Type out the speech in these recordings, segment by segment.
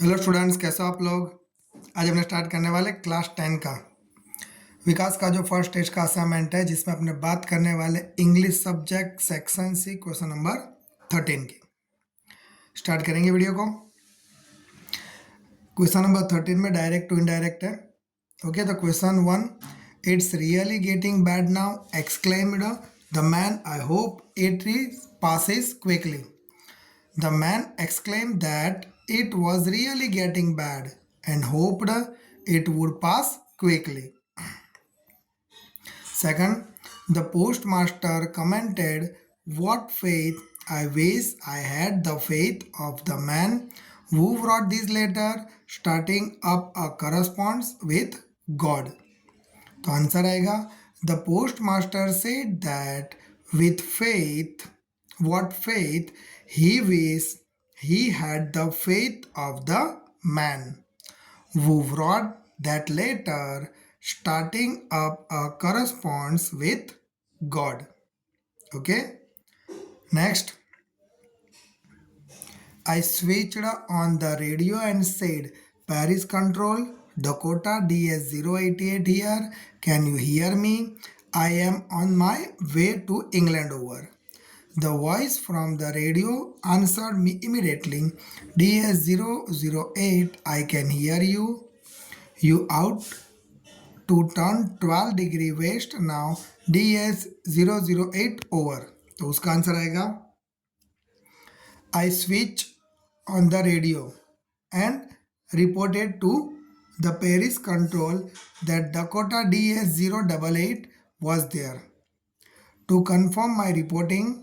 Hello students, कैसे हो आप लोग। आज हमने स्टार्ट करने वाले क्लास 10 का विकास का जो फर्स्ट स्टेज का असाइनमेंट है, जिसमें अपने बात करने वाले English subject section C question number 13 की। स्टार्ट करेंगे वीडियो को। क्वेश्चन नंबर 13 में डायरेक्ट टू इनडायरेक्ट है। ओके, तो question 1, it's really getting bad now exclaimed the man, I hope it passes quickly. The man exclaimed that it was really getting bad and hoped it would pass quickly. Second, the postmaster commented, what faith! I wish I had the faith of the man who wrote this letter, starting up a correspondence with God. तो answer आएगा, the post master said that with faith, what faith he wished he had the faith of the man who wrote that letter, starting up a correspondence with God. Okay, next. I switched on the radio and said, Paris control, Dakota DS088 here. Can you hear me? I am on my way to England over. The voice from the radio answered me immediately. DS008, I can hear you. You out to turn 12 degree west now. DS008 over. तो उसका answer आएगा, I switched on the radio and reported to the Paris control that Dakota DS088 was there. To confirm my reporting,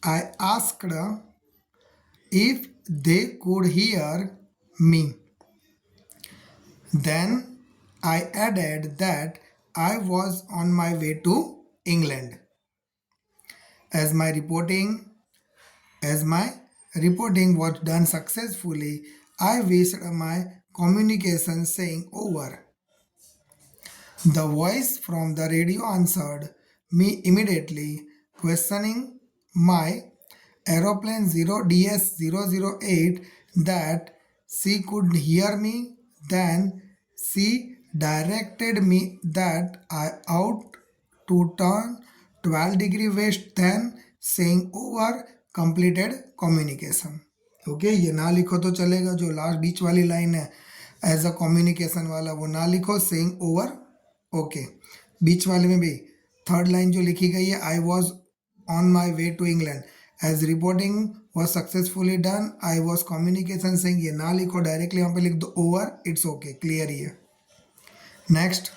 I asked if they could hear me. Then I added that I was on my way to England. As my reporting was done successfully, I wished my communication saying over. The voice from the radio answered me immediately, questioning my aeroplane 0DS008 that she could hear me. Then she directed me that I ought to turn 12 degree west, then saying over completed communication. Okay, ये ना लिखो तो चलेगा, जो last बीच वाली line है as a communication वाला वो ना लिखो, सेइंग ओवर। ओके, बीच वाले में भी थर्ड लाइन जो लिखी गई है, I was on my way to England as reporting was successfully done, I was communication saying, ये ना लिखो, डायरेक्टली यहाँ पे लिख दो ओवर, इट्स ओके, क्लियर ही है। Next,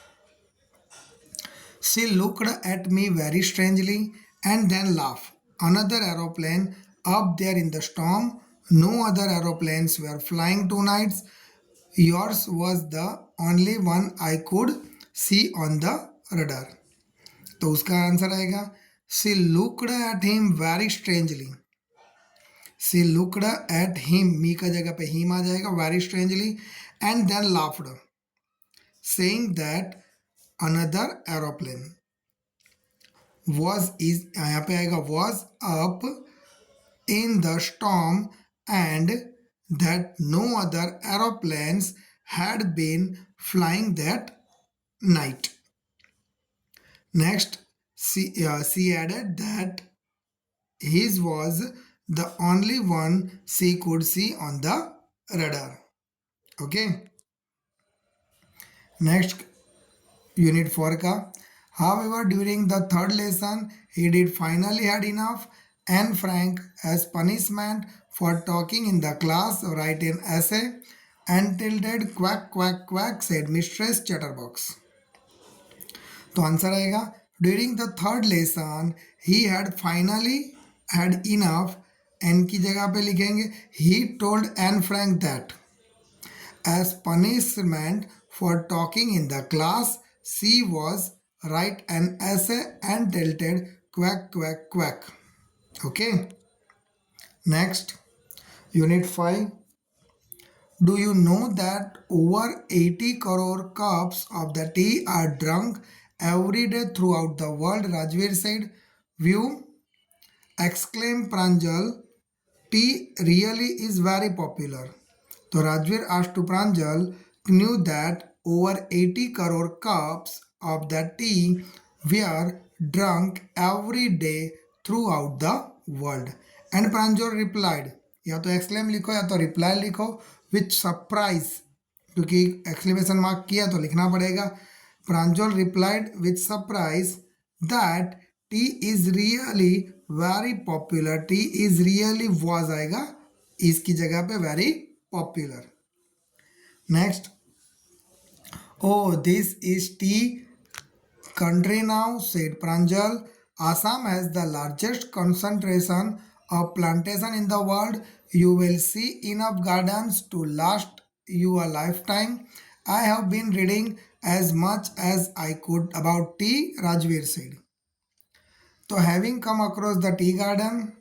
she looked at me very strangely and then laughed. Another aeroplane up there in the storm. No other aeroplanes were flying tonight. Yours was the only one I could see on the radar. तो उसका answer आएगा, she looked at him very strangely. She looked at him, me का जगह पे him आ जाएगा, very strangely, and then laughed, saying that another aeroplane was is यहाँ पे आएगा was up in the storm and that no other aeroplanes had been flying that night. Next, she added that his was the only one she could see on the radar. Okay. Next, unit 4 का, however during the third lesson he did finally had enough, and Frank, as punishment for talking in the class, write an essay entitled quack quack quack, said Mistress Chatterbox. तो answer आएगा, during the third lesson he had finally had enough, Anne की जगह पे लिखेंगे he told Anne Frank that as punishment for talking in the class she was write an essay entitled quack quack quack. Okay. Next, unit 5. Do you know that over 80 crore cups of the tea are drunk every day throughout the world? Rajveer said. View, exclaimed Pranjal. Tea really is very popular. तो Rajveer asked to Pranjal knew that over 80 crore cups of the tea were drunk every day throughout the world. And Pranjal replied, या तो exclaim लिखो या तो reply लिखो with surprise, क्योंकि exclamation mark किया तो लिखना पड़ेगा. Pranjal replied with surprise that tea is really very popular. tea is really was आएगा इसकी जगह पे very popular. Next, oh, this is tea country now, said Pranjal. Assam has the largest concentration of plantation in the world. You will see enough gardens to last you a lifetime. I have been reading as much as I could about tea, Rajveer said. So, having come across the tea garden,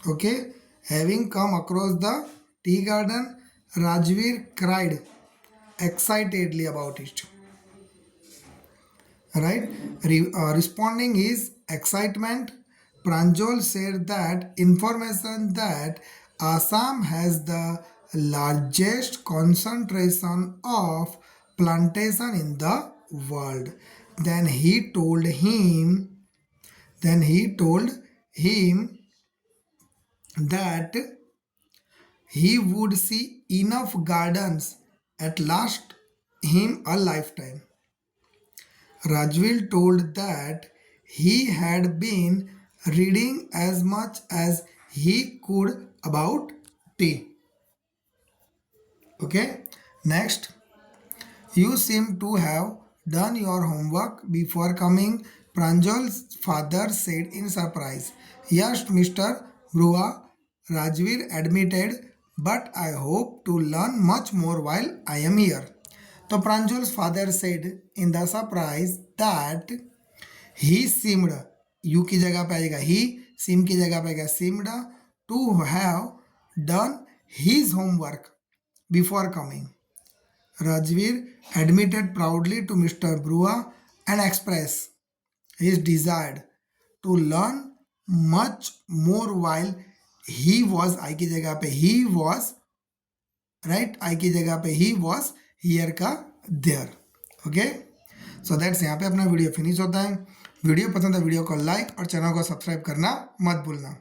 okay, having come across the tea garden, Rajveer cried excitedly about it. Right? Responding is excitement. Pranjal said that information that Assam has the largest concentration of plantation in the world. Then he told him that he would see enough gardens at last him a lifetime. Rajvil told that he had been reading as much as he could about tea. Okay, next, you seem to have done your homework before coming, Pranjal's father said in surprise. Yes, Mr. Brua, Rajvir admitted, but I hope to learn much more while I am here. So Pranjal's father said in the surprise that he seemed, you की जगह पे आएगा he, seem की जगह पे आएगा seemed to have done his homework before coming. Rajveer admitted proudly to Mr. Brua and expressed his desire to learn much more while he was, I की जगह पे he was, right, I की जगह पे he was here का there. Okay, so that's यहाँ पे अपना वीडियो फिनिश होता है. वीडियो पसंद है वीडियो को लाइक और चैनल को सब्सक्राइब करना मत भूलना.